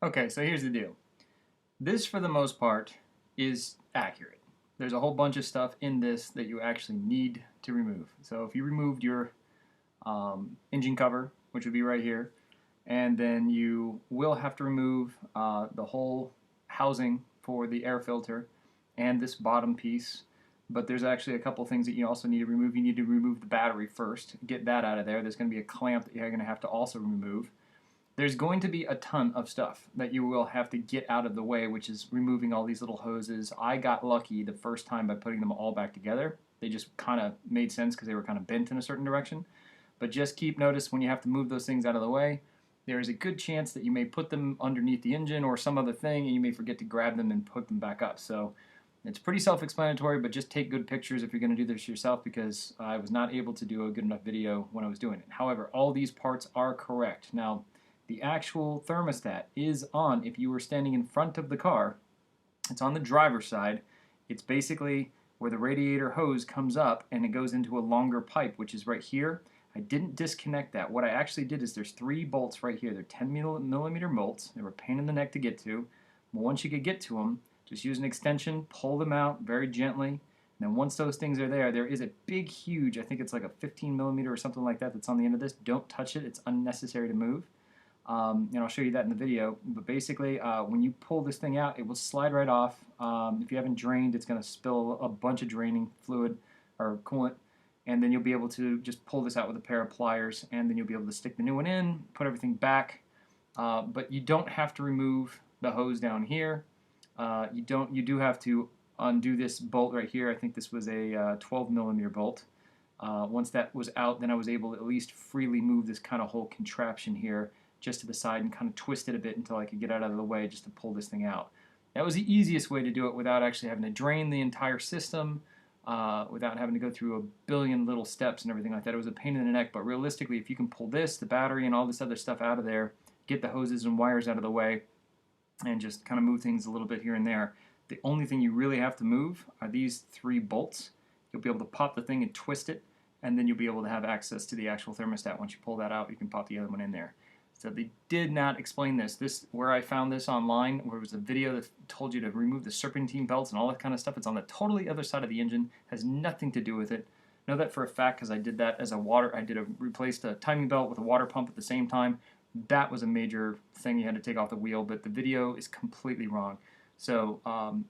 Okay, so here's the deal. This, for the most part, is accurate. There's a whole bunch of stuff in this that you actually need to remove. So if you removed your engine cover, which would be right here, and then you will have to remove the whole housing for the air filter and this bottom piece. But there's actually a couple things that you also need to remove. You need to remove the battery first, get that out of there. There's going to be a clamp that you're going to have to also remove. There's going to be a ton of stuff that you will have to get out of the way, which is removing all these little hoses. I got lucky the first time by putting them all back together. They just kind of made sense because they were kind of bent in a certain direction. But just keep notice when you have to move those things out of the way, there is a good chance that you may put them underneath the engine or some other thing, and you may forget to grab them and put them back up. So it's pretty self-explanatory, but just take good pictures if you're going to do this yourself, because I was not able to do a good enough video when I was doing it. However, all these parts are correct. Now, the actual thermostat is on, if you were standing in front of the car, it's on the driver's side. It's basically where the radiator hose comes up and it goes into a longer pipe, which is right here. I didn't disconnect that. What I actually did is there's 3 bolts right here. They're 10 millimeter bolts. They were a pain in the neck to get to. But once you could get to them, just use an extension, pull them out very gently. And then once those things are there, there is a big, huge, I think it's like a 15 millimeter or something like that that's on the end of this. Don't touch it. It's unnecessary to move. And I'll show you that in the video. But basically, when you pull this thing out, it will slide right off. If you haven't drained, it's going to spill a bunch of draining fluid or coolant. And then you'll be able to just pull this out with a pair of pliers, and then you'll be able to stick the new one in, put everything back. But you don't have to remove the hose down here. You do have to undo this bolt right here. I think this was a 12 millimeter bolt. Once that was out, then I was able to at least freely move this kind of whole contraption here just to the side and kind of twist it a bit until I could get out of the way just to pull this thing out. That was the easiest way to do it without actually having to drain the entire system, without having to go through a billion little steps and everything like that. It was a pain in the neck, but realistically, if you can pull this, the battery, and all this other stuff out of there, get the hoses and wires out of the way, and just kind of move things a little bit here and there, the only thing you really have to move are these 3 bolts. You'll be able to pop the thing and twist it, and then you'll be able to have access to the actual thermostat. Once you pull that out, you can pop the other one in there. So they did not explain this. Where I found this online, where it was a video that told you to remove the serpentine belts and all that kind of stuff, it's on the totally other side of the engine, has nothing to do with it. Know that for a fact because I did that as replaced a timing belt with a water pump at the same time. That was a major thing you had to take off the wheel, but the video is completely wrong. So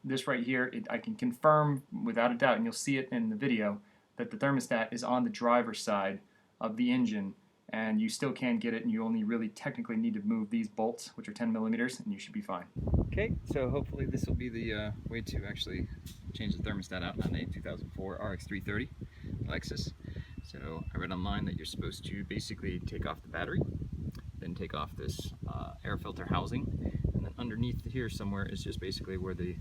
this right here, I can confirm without a doubt, and you'll see it in the video, that the thermostat is on the driver's side of the engine, and you still can get it, and you only really technically need to move these bolts, which are 10 millimeters, and you should be fine. Okay, so hopefully this will be the way to actually change the thermostat out on a 2004 RX330 Lexus. So I read online that you're supposed to basically take off the battery, then take off this air filter housing, and then underneath here somewhere is just basically where the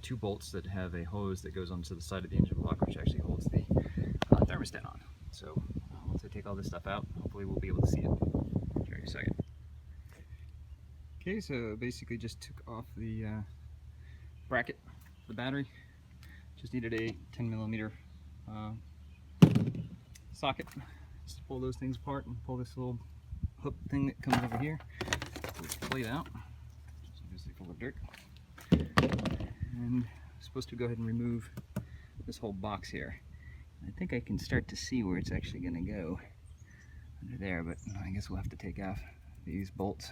2 bolts that have a hose that goes onto the side of the engine block, which actually holds the thermostat on. So once I take all this stuff out, hopefully we'll be able to see it. I'll show you in a second. Okay, so basically just took off the bracket, the battery. Just needed a 10 millimeter socket. Just pull those things apart and pull this little hook thing that comes over here. Pull this plate out. Just obviously full of dirt. And I'm supposed to go ahead and remove this whole box here. I think I can start to see where it's actually going to go under there, but I guess we'll have to take off these bolts,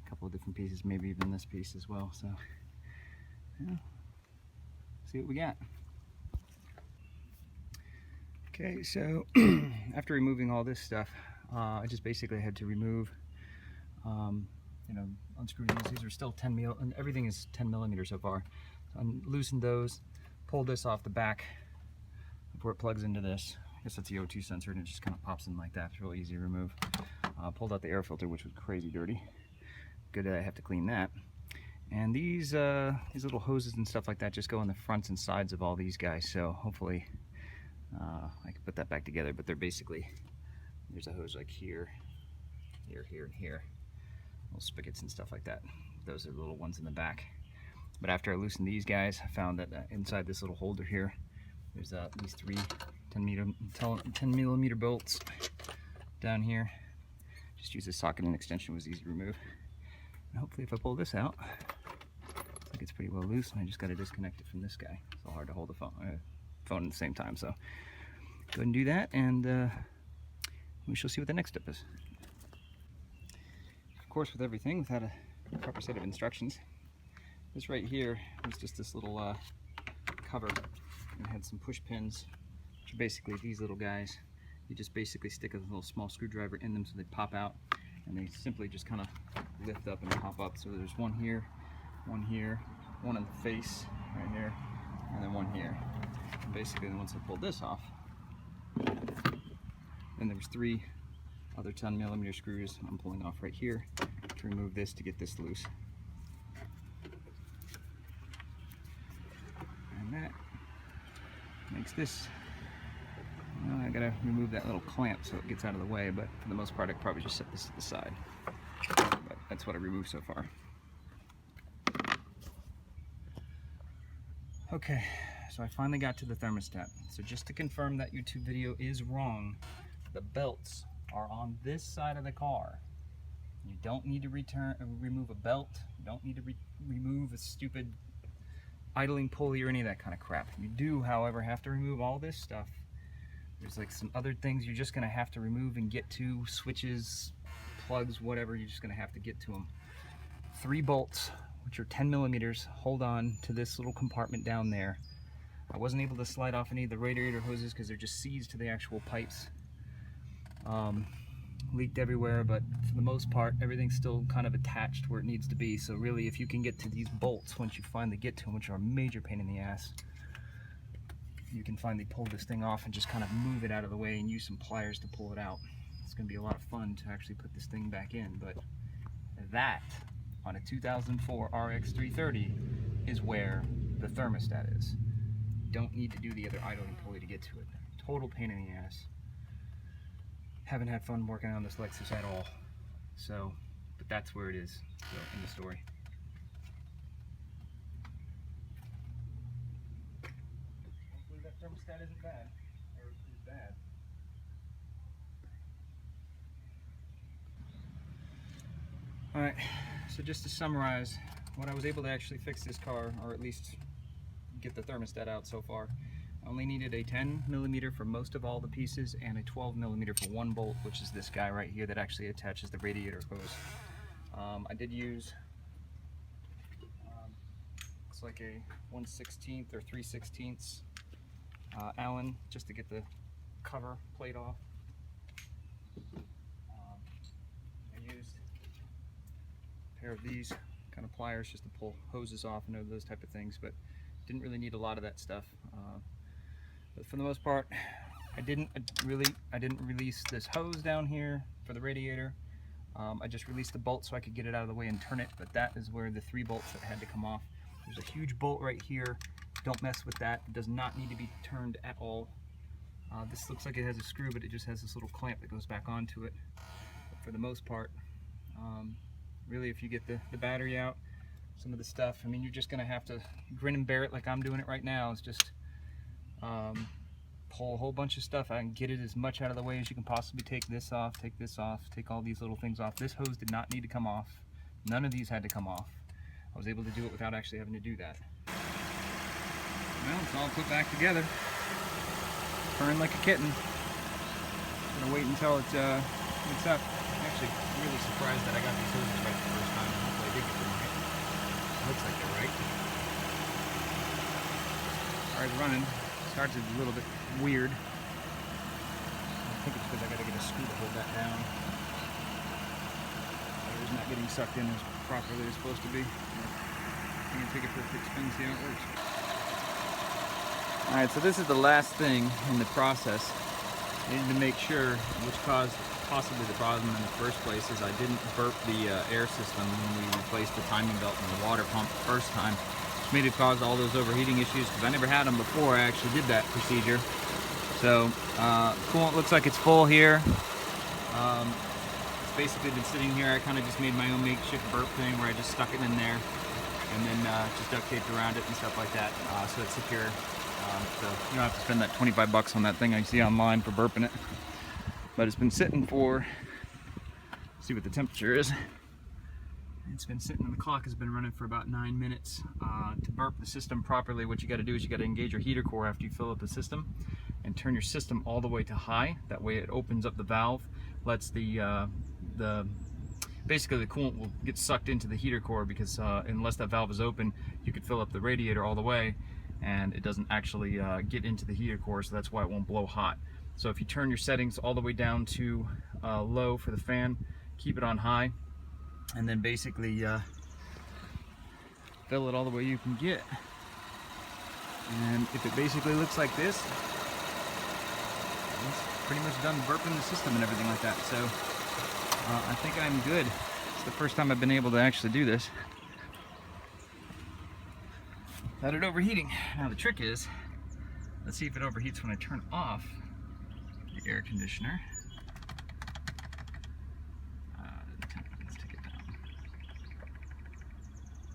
a couple of different pieces, maybe even this piece as well. So, yeah, see what we got. Okay, so after removing all this stuff, I just basically had to remove, unscrew these. These are still 10 mil, and everything is 10 millimeters so far. So I loosened those, pulled this off the back before it plugs into this. I guess that's the O2 sensor, and it just kind of pops in like that. It's really easy to remove. Pulled out the air filter, which was crazy dirty. Good that I have to clean that. And these little hoses and stuff like that just go on the fronts and sides of all these guys. So hopefully I can put that back together. But they're basically, there's a hose like here, here, here, and here. Little spigots and stuff like that. Those are the little ones in the back. But after I loosened these guys, I found that inside this little holder here, there's these 3 10 millimeter bolts down here. Just use a socket and extension, was easy to remove. And hopefully if I pull this out, looks like it's pretty well loose, and I just got to disconnect it from this guy. It's so hard to hold the phone at the same time, so go ahead and do that, and we shall see what the next step is. Of course, with everything, without a proper set of instructions, this right here was just this little cover, and it had some push pins, which are basically these little guys. You just basically stick a little small screwdriver in them so they pop out, and they simply just kind of lift up and pop up. So there's one here, one here, one in the face right here, and then one here. And basically, once I pulled this off, then there was 3 other 10mm screws I'm pulling off right here to remove this to get this loose. And that makes this, well, I gotta remove that little clamp so it gets out of the way, but for the most part I could probably just set this to the side. But that's what I removed so far. Okay, so I finally got to the thermostat. So just to confirm that YouTube video is wrong, the belts are on this side of the car. You don't need to remove a belt. You don't need to remove a stupid idling pulley or any of that kind of crap. You do, however, have to remove all this stuff. There's like some other things you're just gonna have to remove and get to, switches, plugs, whatever, you're just gonna have to get to them. 3 bolts, which are 10mm, hold on to this little compartment down there. I wasn't able to slide off any of the radiator hoses because they're just seized to the actual pipes. Leaked everywhere, but for the most part everything's still kind of attached where it needs to be. So really, if you can get to these bolts, once you finally get to them, which are a major pain in the ass, you can finally pull this thing off and just kind of move it out of the way and use some pliers to pull it out. It's going to be a lot of fun to actually put this thing back in, but that on a 2004 RX330 is where the thermostat is. You don't need to do the other idling pulley to get to it. Total pain in the ass. Haven't had fun working on this Lexus at all. So, but that's where it is. So, in the story. Hopefully that thermostat isn't bad, or is bad. Alright, so just to summarize, when I was able to actually fix this car, or at least get the thermostat out so far, I only needed a 10mm for most of all the pieces and a 12mm for one bolt, which is this guy right here that actually attaches the radiator hose. I did use, looks like a 1/16 or 3/16 Allen just to get the cover plate off. I used a pair of these kind of pliers just to pull hoses off and those type of things, but didn't really need a lot of that stuff. But for the most part, I didn't release this hose down here for the radiator. I just released the bolt so I could get it out of the way and turn it, but that is where the 3 bolts that had to come off. There's a huge bolt right here. Don't mess with that. It does not need to be turned at all. This looks like it has a screw, but it just has this little clamp that goes back onto it. But for the most part, really, if you get the battery out, some of the stuff, I mean, you're just gonna have to grin and bear it like I'm doing it right now. It's just pull a whole bunch of stuff out and get it as much out of the way as you can possibly. Take this off, take all these little things off. This hose did not need to come off. None of these had to come off. I was able to do it without actually having to do that. Well, it's all put back together. Purring like a kitten. Gonna wait until it's up. I'm actually really surprised that I got these hoses right the first time. Hopefully I did get them right. Looks like they're right. Alright, running. Starts a little bit weird. I think it's because I gotta get a screw to hold that down. It's not getting sucked in as properly as it's supposed to be. I'm gonna take it for a quick spin and see how it works. Alright, so this is the last thing in the process. I needed to make sure, which caused possibly the problem in the first place, is I didn't burp the air system when we replaced the timing belt and the water pump the first time, which made it cause all those overheating issues, because I never had them before I actually did that procedure. So, coolant looks like it's full here. It's basically been sitting here. I kind of just made my own makeshift burp thing where I just stuck it in there and then just duct taped around it and stuff like that, so it's secure. So you don't have to spend that 25 bucks on that thing I see online for burping it. But it's been sitting for, see what the temperature is. It's been sitting, the clock has been running for about 9 minutes. To burp the system properly, what you got to do is you got to engage your heater core after you fill up the system and turn your system all the way to high. That way it opens up the valve, lets basically the coolant will get sucked into the heater core, because unless that valve is open, you could fill up the radiator all the way and it doesn't actually get into the heater core, so that's why it won't blow hot. So if you turn your settings all the way down to low for the fan, keep it on high, and then basically fill it all the way you can get. And if it basically looks like this, it's pretty much done burping the system and everything like that. So I think I'm good. It's the first time I've been able to actually do this without it overheating. Now the trick is, let's see if it overheats when I turn off the air conditioner. Let's take it down.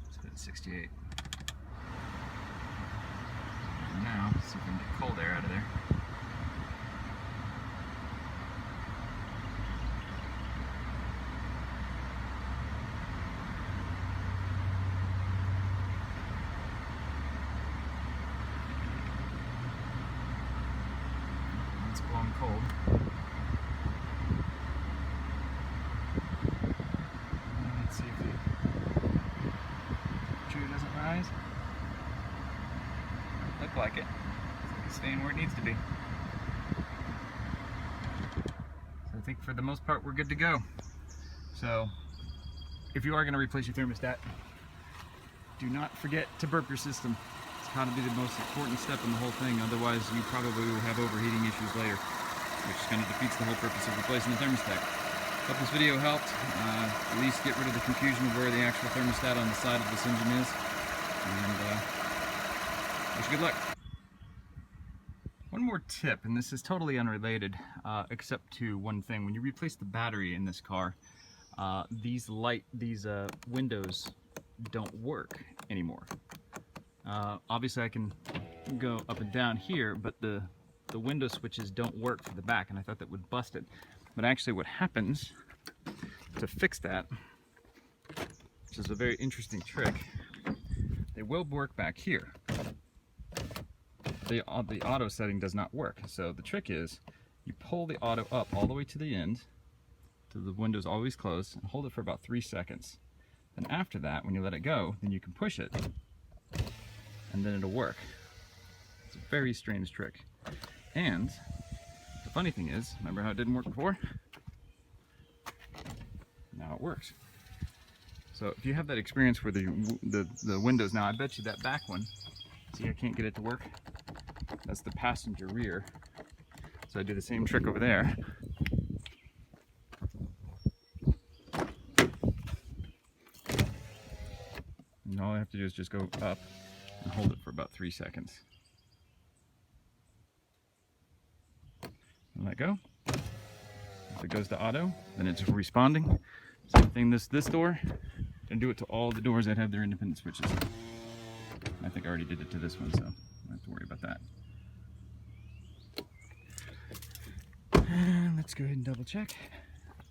Let's put it at 68. And now, see if we can get cold air out of there. It's blowing cold. Let's see if the temperature doesn't rise. Look like it. It's staying where it needs to be. So I think for the most part we're good to go. So if you are going to replace your thermostat, do not forget to burp your system. It's got to be the most important step in the whole thing. Otherwise you probably will have overheating issues later, which kind of defeats the whole purpose of replacing the thermostat. Hope this video helped. At least get rid of the confusion of where the actual thermostat on the side of this engine is. And wish you good luck. One more tip, and this is totally unrelated, except to one thing. When you replace the battery in this car, these windows don't work anymore. Obviously I can go up and down here, but the window switches don't work for the back, and I thought that would bust it. But actually what happens to fix that, which is a very interesting trick, they will work back here. The auto setting does not work. So the trick is you pull the auto up all the way to the end, to the window's always closed, and hold it for about 3 seconds. Then after that, when you let it go, then you can push it, and then it'll work. It's a very strange trick. And the funny thing is, remember how it didn't work before? Now it works. So if you have that experience where the windows, now I bet you that back one, see I can't get it to work? That's the passenger rear. So I do the same trick over there. And all I have to do is just go up and hold it for about 3 seconds. And let go. If it goes to auto, then it's responding. Same thing this door, and do it to all the doors that have their independent switches. I think I already did it to this one, so I don't have to worry about that. And let's go ahead and double check.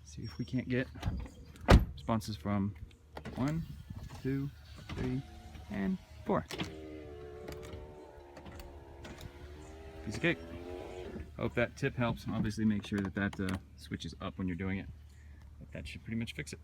See if we can't get responses from 1, 2, 3, and 4. Piece of cake. Hope that tip helps. Obviously make sure that switch is up when you're doing it. But that should pretty much fix it.